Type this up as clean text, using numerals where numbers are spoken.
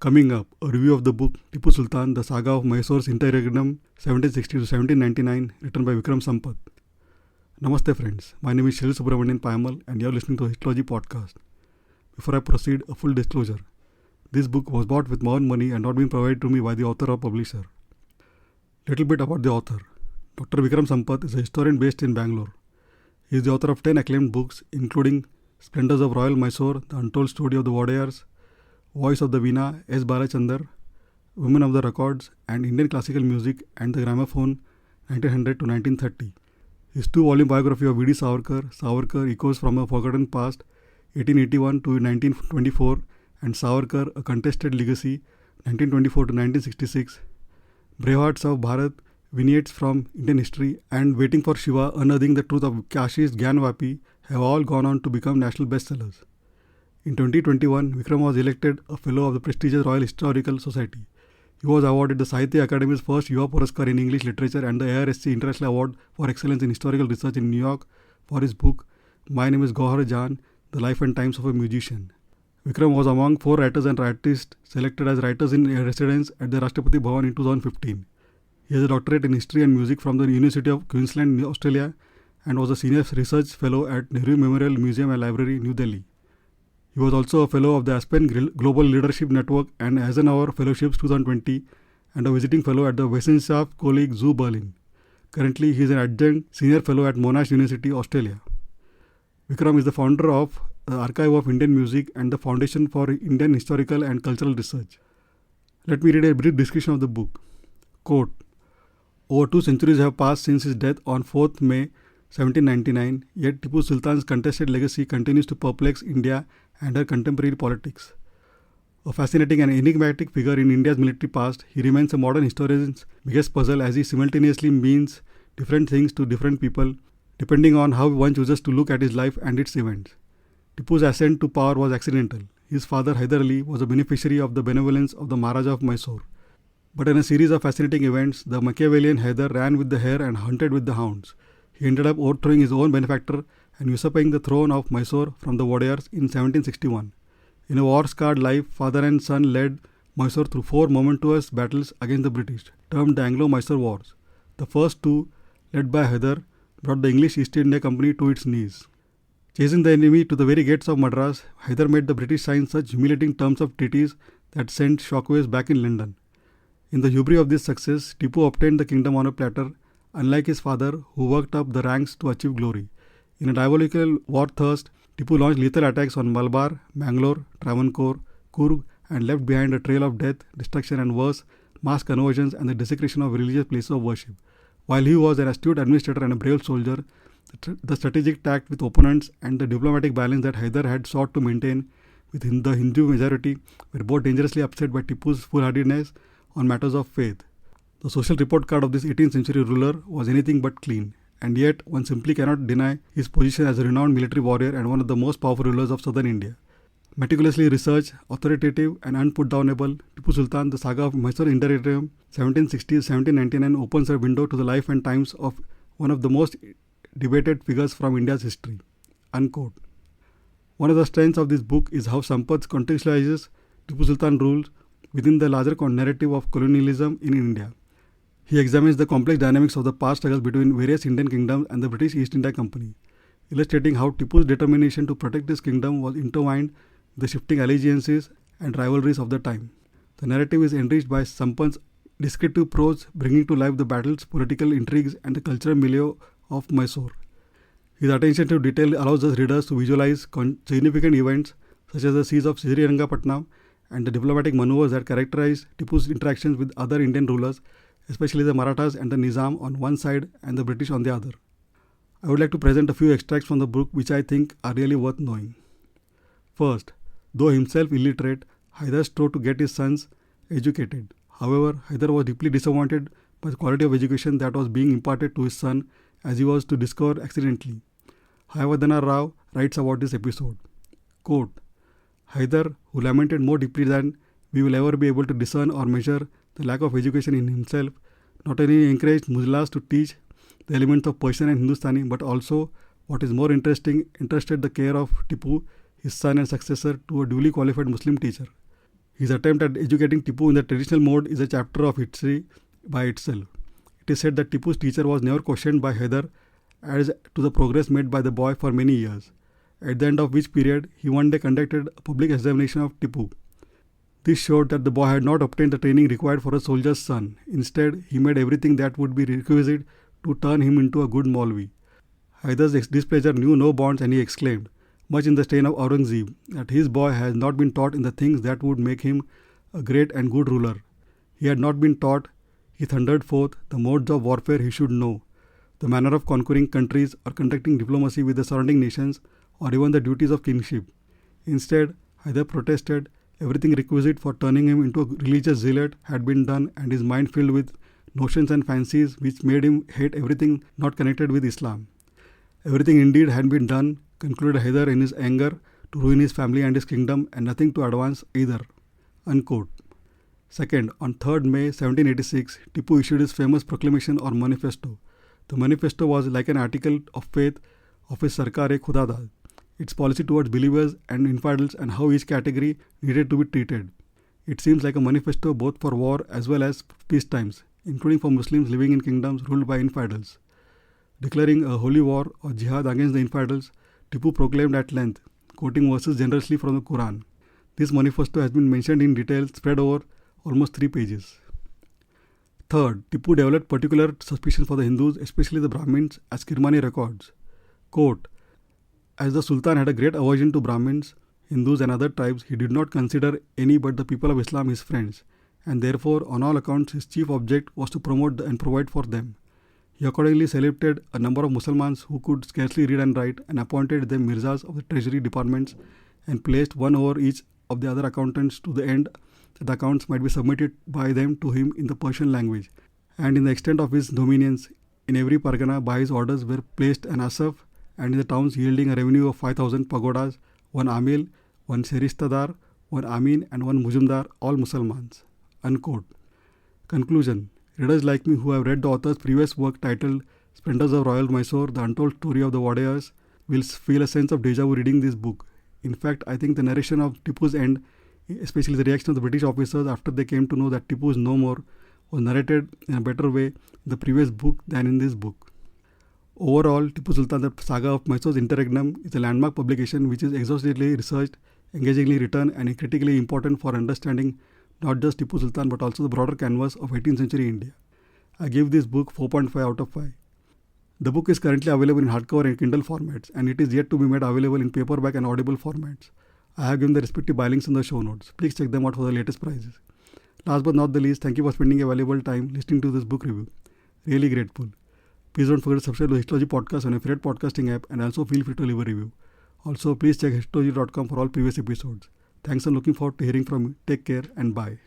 Coming up, a review of the book Tipu Sultan, the Saga of Mysore's Interregnum 1760 to 1799, written by Vikram Sampath. Namaste friends, my name is Shil Subramanian Payamal and you are listening to the History podcast. Before I proceed, a full disclosure. This book was bought with my own money and not been provided to me by the author or publisher. Little bit about the author. Dr. Vikram Sampath is a historian based in Bangalore. He is the author of 10 acclaimed books including Splendors of Royal Mysore, The Untold Story of the Wadayars, Voice of the Veena, S. Balachandar, Women of the Records, and Indian Classical Music and the Gramophone 1900 to 1930. His two-volume biography of V.D. Savarkar Echoes from a Forgotten Past, 1881 to 1924, and Savarkar, A Contested Legacy, 1924 to 1966, Bravehearts of Bharat, Vignettes from Indian History, and Waiting for Shiva, Unearthing the Truth of Kashi's Gyanvapi have all gone on to become national bestsellers. In 2021, Vikram was elected a Fellow of the prestigious Royal Historical Society. He was awarded the Sahitya Academy's first Yuva Puraskar in English Literature and the ARSC International Award for Excellence in Historical Research in New York for his book, My Name is Gauhar Jan, The Life and Times of a Musician. Vikram was among 4 writers and artists selected as writers in residence at the Rashtrapati Bhavan in 2015. He has a doctorate in History and Music from the University of Queensland, Australia, and was a Senior Research Fellow at Nehru Memorial Museum and Library, New Delhi. He was also a Fellow of the Aspen Global Leadership Network and Eisenhower Fellowships 2020 and a Visiting Fellow at the Wissenschaft Kolleg Zoo Berlin. Currently, he is an Adjunct Senior Fellow at Monash University, Australia. Vikram is the founder of the Archive of Indian Music and the Foundation for Indian Historical and Cultural Research. Let me read a brief description of the book. Quote, over 2 centuries have passed since his death on 4th May 1799, yet Tipu Sultan's contested legacy continues to perplex India and her contemporary politics. A fascinating and enigmatic figure in India's military past, he remains a modern historian's biggest puzzle as he simultaneously means different things to different people, depending on how one chooses to look at his life and its events. Tipu's ascent to power was accidental. His father Hyder Ali was a beneficiary of the benevolence of the Maharaja of Mysore. But in a series of fascinating events, the Machiavellian Hyder ran with the hare and hunted with the hounds. He ended up overthrowing his own benefactor and usurping the throne of Mysore from the Wadayars in 1761. In a war-scarred life, father and son led Mysore through 4 momentous battles against the British, termed the Anglo-Mysore Wars. The first 2, led by Hyder, brought the English East India Company to its knees. Chasing the enemy to the very gates of Madras, Hyder made the British sign such humiliating terms of treaties that sent shockwaves back in London. In the hubris of this success, Tipu obtained the kingdom on a platter, unlike his father, who worked up the ranks to achieve glory. In a diabolical war thirst, Tipu launched lethal attacks on Malabar, Bangalore, Travancore, Coorg, and left behind a trail of death, destruction, and worse, mass conversions and the desecration of religious places of worship. While he was an astute administrator and a brave soldier, the strategic tact with opponents and the diplomatic balance that Hyder had sought to maintain with the Hindu majority were both dangerously upset by Tipu's foolhardiness on matters of faith. The social report card of this 18th century ruler was anything but clean, and yet one simply cannot deny his position as a renowned military warrior and one of the most powerful rulers of southern India. Meticulously researched, authoritative, and unputdownable, Tipu Sultan, the Saga of Mysore Interregnum 1760-1799 opens a window to the life and times of one of the most debated figures from India's history. Unquote. One of the strengths of this book is how Sampath contextualizes Tipu Sultan rule within the larger narrative of colonialism in India. He examines the complex dynamics of the past struggles between various Indian kingdoms and the British East India Company, illustrating how Tipu's determination to protect his kingdom was intertwined with the shifting allegiances and rivalries of the time. The narrative is enriched by Sampath's descriptive prose, bringing to life the battles, political intrigues, and the cultural milieu of Mysore. His attention to detail allows us readers to visualize significant events such as the siege of Srirangapatnam and the diplomatic maneuvers that characterized Tipu's interactions with other Indian rulers, especially the Marathas and the Nizam on one side and the British on the other. I would like to present a few extracts from the book which I think are really worth knowing. First, though himself illiterate, Hyder strove to get his sons educated. However, Hyder was deeply disappointed by the quality of education that was being imparted to his son, as he was to discover accidentally. Hayavardhana Rao writes about this episode. Quote, Hyder, who lamented more deeply than we will ever be able to discern or measure the lack of education in himself, not only encouraged mullahs to teach the elements of Persian and Hindustani, but also, what is more interested the care of Tipu, his son and successor, to a duly qualified Muslim teacher. His attempt at educating Tipu in the traditional mode is a chapter of history by itself. It is said that Tipu's teacher was never questioned by Hyder as to the progress made by the boy for many years, at the end of which period he one day conducted a public examination of Tipu. This showed that the boy had not obtained the training required for a soldier's son. Instead, he made everything that would be requisite to turn him into a good Maulvi. Hyder's displeasure knew no bounds, and he exclaimed, much in the strain of Aurangzeb, that his boy has not been taught in the things that would make him a great and good ruler. He had not been taught, he thundered forth, the modes of warfare he should know, the manner of conquering countries or conducting diplomacy with the surrounding nations, or even the duties of kingship. Instead, Hyder protested, everything requisite for turning him into a religious zealot had been done, and his mind filled with notions and fancies which made him hate everything not connected with Islam. Everything indeed had been done, concluded Hyder in his anger, to ruin his family and his kingdom, and nothing to advance either. Unquote. Second, on 3rd May 1786, Tipu issued his famous proclamation or manifesto. The manifesto was like an article of faith of his Sarkar-e-Khudadad, its policy towards believers and infidels, and how each category needed to be treated. It seems like a manifesto both for war as well as peace times, including for Muslims living in kingdoms ruled by infidels. Declaring a holy war or jihad against the infidels, Tipu proclaimed at length, quoting verses generously from the Quran. This manifesto has been mentioned in detail, spread over almost 3 pages. Third, Tipu developed particular suspicion for the Hindus, especially the Brahmins, as Kirmani records. Quote, as the Sultan had a great aversion to Brahmins, Hindus and other tribes, he did not consider any but the people of Islam his friends, and therefore on all accounts his chief object was to promote and provide for them. He accordingly selected a number of Muslims who could scarcely read and write and appointed them Mirzas of the treasury departments and placed one over each of the other accountants to the end that the accounts might be submitted by them to him in the Persian language. And in the extent of his dominions, in every pargana by his orders were placed an asaf, and in the towns yielding a revenue of 5,000 pagodas, 1 amil, 1 seristadar, 1 amin and 1 mujumdar, all Muslims. Unquote. Conclusion. Readers like me who have read the author's previous work titled Splendors of Royal Mysore, The Untold Story of the Warriors, will feel a sense of deja vu reading this book. In fact, I think the narration of Tipu's end, especially the reaction of the British officers after they came to know that Tipu is no more, was narrated in a better way in the previous book than in this book. Overall, Tipu Sultan, the Saga of Mysore's Interregnum, is a landmark publication which is exhaustively researched, engagingly written, and critically important for understanding not just Tipu Sultan but also the broader canvas of 18th century India. I give this book 4.5 out of 5. The book is currently available in hardcover and Kindle formats, and it is yet to be made available in paperback and audible formats. I have given the respective buy links in the show notes. Please check them out for the latest prices. Last but not the least, thank you for spending a valuable time listening to this book review. Really grateful. Please don't forget to subscribe to the Histology podcast on your favorite podcasting app, and also feel free to leave a review. Also, please check histology.com for all previous episodes. Thanks and looking forward to hearing from you. Take care and bye.